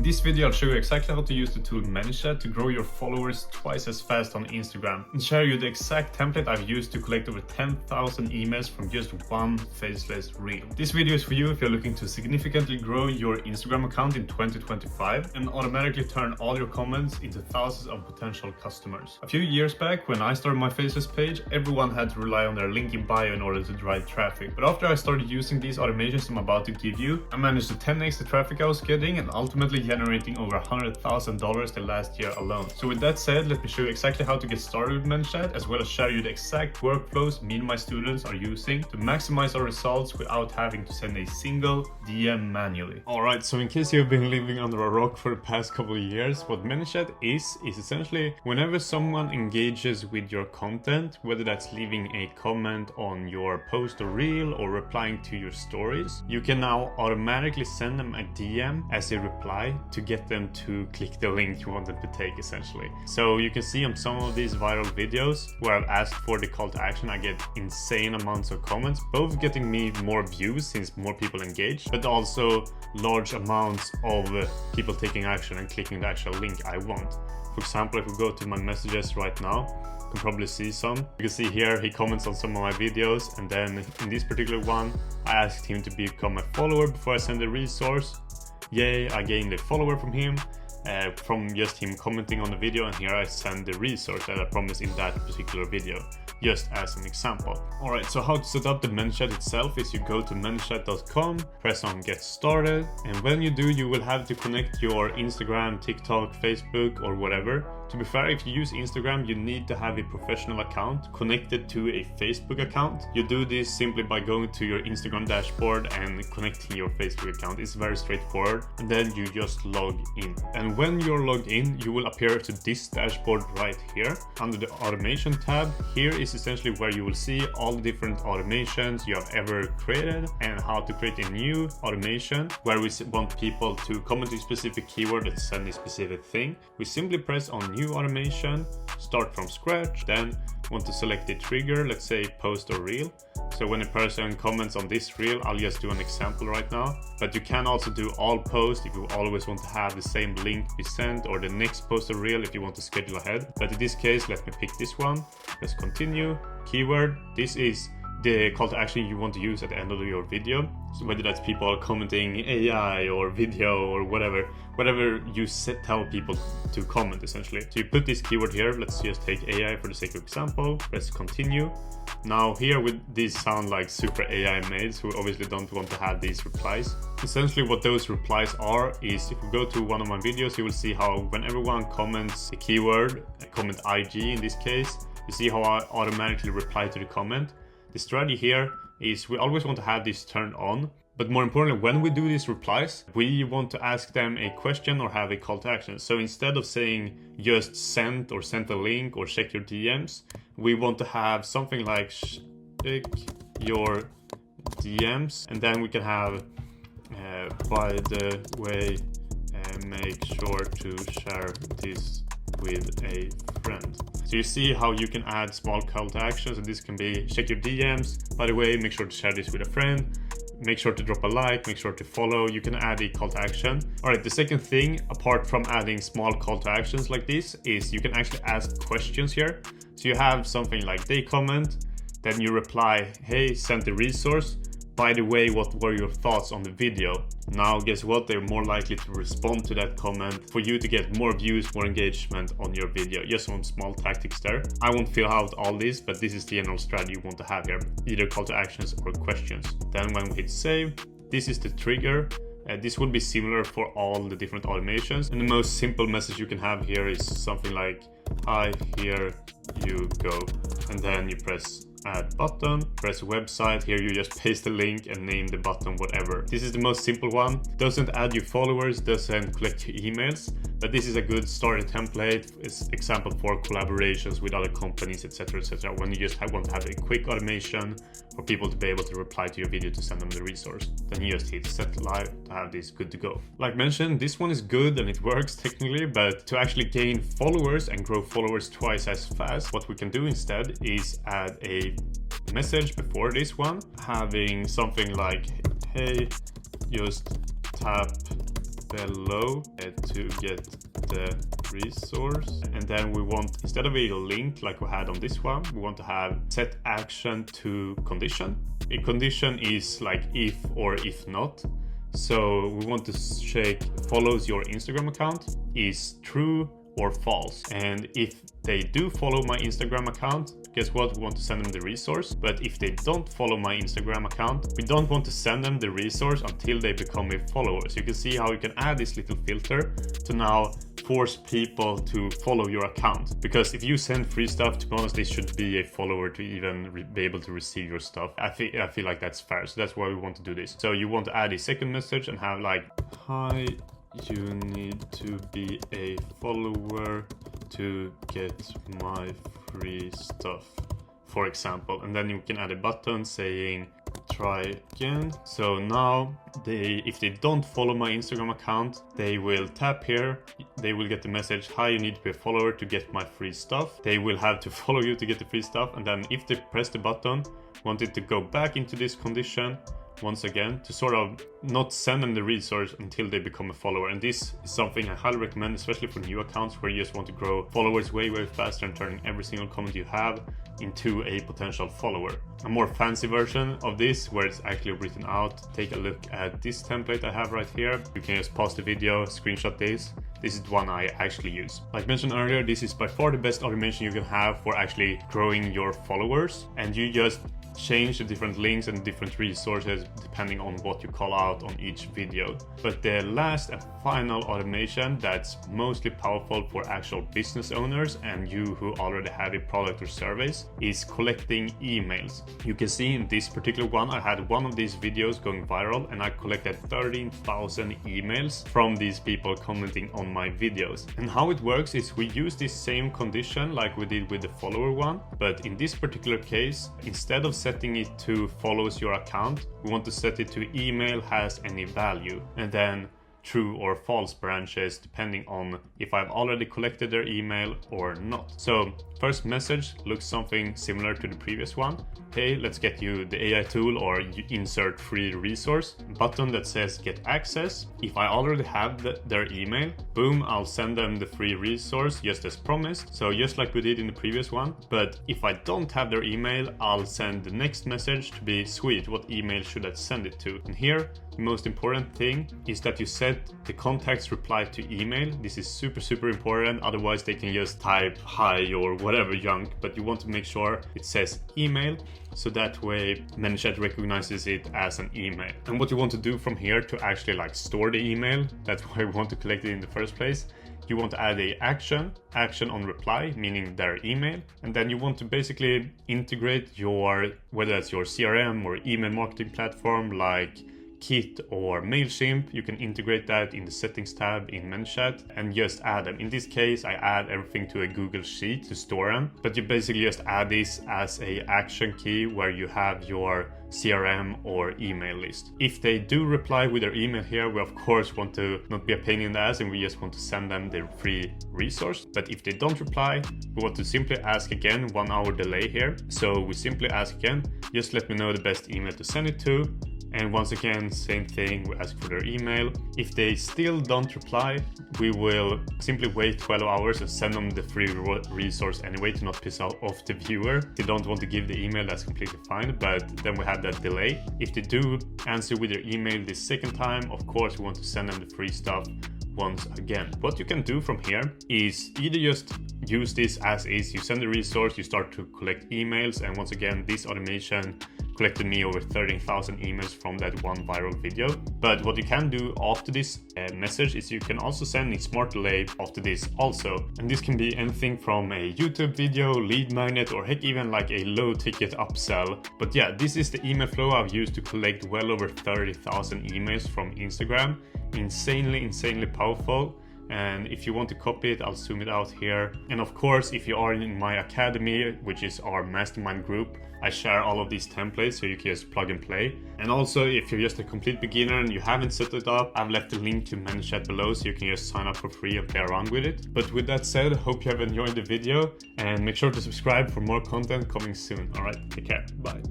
this video I'll show you exactly how to use the tool Manychat to grow your followers twice as fast on Instagram and share you the exact template I've used to collect over 10,000 emails from just one faceless reel. This video is for you if you're looking to significantly grow your Instagram account in 2025 and automatically turn all your comments into thousands of potential customers. A few years back, when I started my faceless page, everyone had to rely on their link in bio in order to drive traffic. But after I started using these automations I'm about to give you, I managed to 10x the traffic I was getting and ultimately generating over $100,000 the last year alone. So with that said, let me show you exactly how to get started with Manychat, as well as share you the exact workflows me and my students are using to maximize our results without having to send a single DM manually. Alright, so in case you've been living under a rock for the past couple of years, what Manychat is essentially whenever someone engages with your content, whether that's leaving a comment on your post or reel or replying to your stories, you can now automatically send them a DM as a reply to get them to click the link you want them to take essentially. So you can see on some of these viral videos where I've asked for the call to action, I get insane amounts of comments, both getting me more views since more people engage, but also large amounts of people taking action and clicking the actual link I want. For example, if we go to my messages right now, you can probably see some. You can see here he comments on some of my videos, and then in this particular one I asked him to become a follower before I send the resource. Yay, I gained a follower from him from just him commenting on the video, and here I send the resource that I promised in that particular video, just as an example. Alright, so how to set up the Manychat itself is you go to manychat.com, press on get started, and when you do you will have to connect your Instagram, TikTok, Facebook or whatever. To be fair, if you use Instagram you need to have a professional account connected to a Facebook account. You do this simply by going to your Instagram dashboard and connecting your Facebook account. It's very straightforward, and then you just log in. And when you're logged in you will appear to this dashboard right here. Under the automation tab, here is essentially where you will see all the different automations you have ever created and how to create a new automation where we want people to comment a specific keyword and send a specific thing. We simply press on new automation, start from scratch, then want to select a trigger, let's say post or reel. So when a person comments on this reel, I'll just do an example right now, but you can also do all posts if you always want to have the same link be sent, or the next post or reel if you want to schedule ahead. But in this case, let me pick this one. Let's continue. Keyword, this is the call to action you want to use at the end of your video. So whether that's people commenting AI or video or whatever you tell people to comment essentially. So you put this keyword here, let's just take AI for the sake of example, press continue. Now here with these sound like super AI made, so we obviously don't want to have these replies. Essentially what those replies are is, if you go to one of my videos you will see how when everyone comments a keyword, comment IG in this case, you see how I automatically reply to the comment. The strategy here is we always want to have this turned on, but more importantly, when we do these replies, we want to ask them a question or have a call to action. So instead of saying just send or send a link or check your DMs, we want to have something like check your DMs, and then we can have by the way, make sure to share this with a friend. So you see how you can add small call to actions, and this can be check your DMs, by the way, make sure to share this with a friend, make sure to drop a like, make sure to follow. You can add a call to action. Alright, the second thing, apart from adding small call to actions like this, is you can actually ask questions here. So you have something like they comment, then you reply, hey, sent the resource, by the way, what were your thoughts on the video? Now guess what, they're more likely to respond to that comment for you to get more views, more engagement on your video. Just some small tactics there. I won't fill out all this, but this is the general strategy you want to have here, either call to actions or questions. Then when we hit save, this is the trigger. This will be similar for all the different automations, and the most simple message you can have here is something like, hi, here you go, and then you press add button, press website. Here you just paste the link and name the button whatever. This is the most simple one. Doesn't add you followers, doesn't collect your emails, but this is a good starter template. It's example for collaborations with other companies, etc, etc. When you just want to have a quick automation for people to be able to reply to your video to send them the resource, then you just hit set live to have this good to go. Like mentioned, this one is good and it works technically, but to actually gain followers and grow followers twice as fast, what we can do instead is add a message before this one, having something like, hey, just tap below to get the resource. And then we want, instead of a link like we had on this one, we want to have set action to condition. A condition is like if or if not. So we want to check follows your Instagram account is true or false. And if they do follow my Instagram account, guess what? We want to send them the resource. But if they don't follow my Instagram account, we don't want to send them the resource until they become a follower. So you can see how you can add this little filter to now force people to follow your account. Because if you send free stuff, to be honest, they should be a follower to even be able to receive your stuff. I feel like that's fair. So that's why we want to do this. So you want to add a second message and have like, hi, you need to be a follower to get my free stuff, for example. And then you can add a button saying try again. So now if they don't follow my Instagram account, they will tap here, they will get the message, hi, you need to be a follower to get my free stuff. They will have to follow you to get the free stuff. And then if they press the button, want it to go back into this condition once again to sort of not send them the resource until they become a follower. And this is something I highly recommend, especially for new accounts where you just want to grow followers way faster and turning every single comment you have into a potential follower. A more fancy version of this where it's actually written out, take a look at this template I have right here. You can just pause the video, screenshot this. This is the one I actually use. Like mentioned earlier, this is by far the best automation you can have for actually growing your followers. And you just change the different links and different resources depending on what you call out on each video. But the last and final automation that's mostly powerful for actual business owners and you who already have a product or service is collecting emails. You can see in this particular one, I had one of these videos going viral and I collected 13,000 emails from these people commenting on my videos. And how it works is we use this same condition like we did with the follower one, but in this particular case, instead of setting it to follows your account, we want to set it to email has any value, and then true or false branches depending on if I've already collected their email or not. So first message looks something similar to the previous one. Hey, let's get you the AI tool, or you insert free resource. Button that says get access. If I already have their email, boom, I'll send them the free resource just as promised. So just like we did in the previous one. But if I don't have their email, I'll send the next message to be sweet. What email should I send it to? And here, the most important thing is that you set the contact's reply to email. This is super important. Otherwise, they can just type hi or whatever junk, but you want to make sure it says email. So that way Manychat recognizes it as an email. And what you want to do from here to actually like store the email, that's why we want to collect it in the first place. You want to add a action on reply, meaning their email. And then you want to basically integrate your, whether that's your CRM or email marketing platform like Kit or MailChimp, you can integrate that in the settings tab in Manychat and just add them. In this case, I add everything to a Google Sheet to store them, but you basically just add this as a action key where you have your CRM or email list. If they do reply with their email here, we of course want to not be a pain in the ass and we just want to send them the free resource. But if they don't reply, we want to simply ask again, 1 hour delay here. So we simply ask again, just let me know the best email to send it to. And once again, same thing, we ask for their email. If they still don't reply, we will simply wait 12 hours and send them the free resource anyway to not piss off the viewer. If they don't want to give the email, that's completely fine, but then we have that delay. If they do answer with their email this second time, of course, we want to send them the free stuff once again. What you can do from here is either just use this as is, you send the resource, you start to collect emails, and once again, this automation collected me over 13,000 emails from that one viral video. But what you can do after this message is you can also send a smart delay after this also. And this can be anything from a YouTube video, lead magnet, or heck, even like a low ticket upsell. But yeah, this is the email flow I've used to collect well over 30,000 emails from Instagram. Insanely powerful. And if you want to copy it, I'll zoom it out here. And of course, if you are in my academy, which is our mastermind group, I share all of these templates so you can just plug and play. And also, if you're just a complete beginner and you haven't set it up, I've left a link to Manychat below so you can just sign up for free and play around with it. But with that said, hope you have enjoyed the video and make sure to subscribe for more content coming soon. All right, take care, bye.